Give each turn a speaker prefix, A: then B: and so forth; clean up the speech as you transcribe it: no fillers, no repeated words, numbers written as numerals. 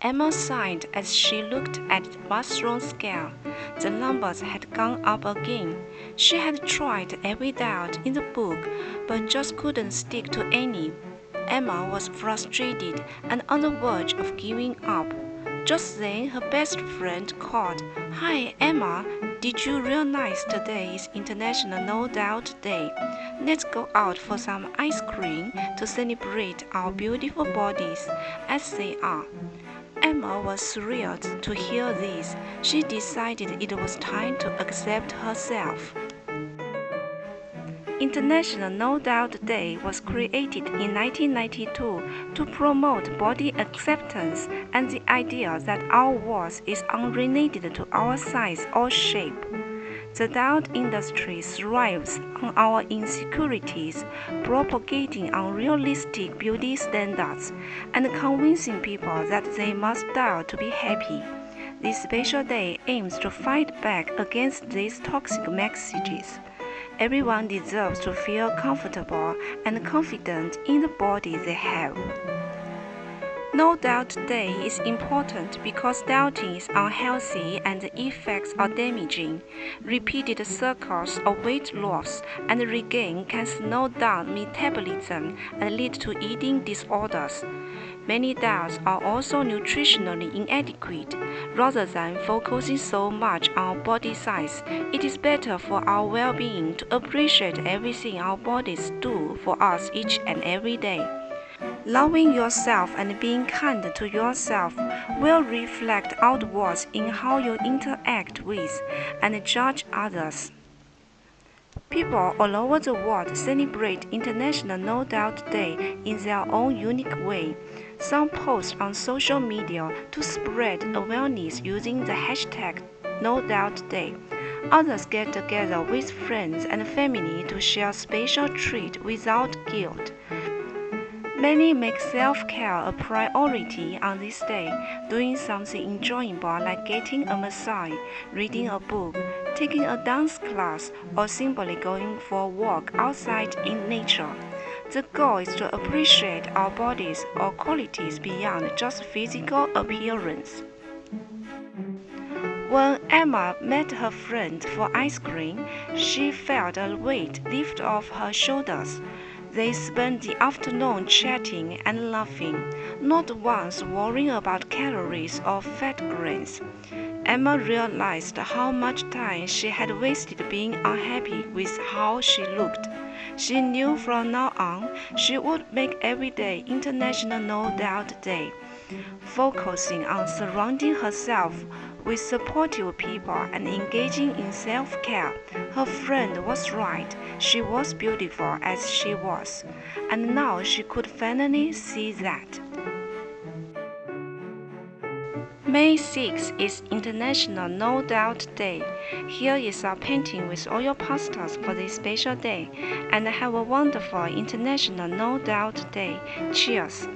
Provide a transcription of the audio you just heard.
A: Emma sighed as she looked at the washroom scale. The numbers had gone up again. She had tried every diet in the book, but just couldn't stick to any. Emma was frustrated and on the verge of giving up. Just then her best friend called. "Hi, Emma. Did you realize today is International No Doubt Day? Let's go out for some ice cream to celebrate our beautiful bodies as they are." Emma was thrilled to hear this. She decided it was time to accept herself. International No Doubt Day was created in 1992 to promote body acceptance and the idea that our worth is unrelated to our size or shape. The doubt industry thrives on our insecurities, propagating unrealistic beauty standards and convincing people that they must doubt to be happy. This special day aims to fight back against these toxic messages. Everyone deserves to feel comfortable and confident in the body they have. No Doubt Day is important because doubting is unhealthy and the effects are damaging. Repeated cycles of weight loss and regain can slow down metabolism and lead to eating disorders. Many diets are also nutritionally inadequate. Rather than focusing so much on body size, it is better for our well-being to appreciate everything our bodies do for us each and every day. Loving yourself and being kind to yourself will reflect outwards in how you interact with and judge others. People all over the world celebrate International No Doubt Day in their own unique way. Some post on social media to spread awareness using the hashtag #NoDoubtDay. Others get together with friends and family to share special treats without guilt. Many make self-care a priority on this day, doing something enjoyable like getting a massage, reading a book, taking a dance class, or simply going for a walk outside in nature. The goal is to appreciate our bodies or qualities beyond just physical appearance. When Emma met her friend for ice cream, she felt a weight lift off her shoulders. They spent the afternoon chatting and laughing, not once worrying about calories or fat grains. Emma realized how much time she had wasted being unhappy with how she looked. She knew from now on she would make every day International No Doubt Day, focusing on surrounding herself with supportive people and engaging in self-care. Her friend was right. She was beautiful as she was, and now she could finally see that. May 6 is International No Doubt Day. Here is our painting with all your pastels for this special day, and have a wonderful International No Doubt Day. Cheers!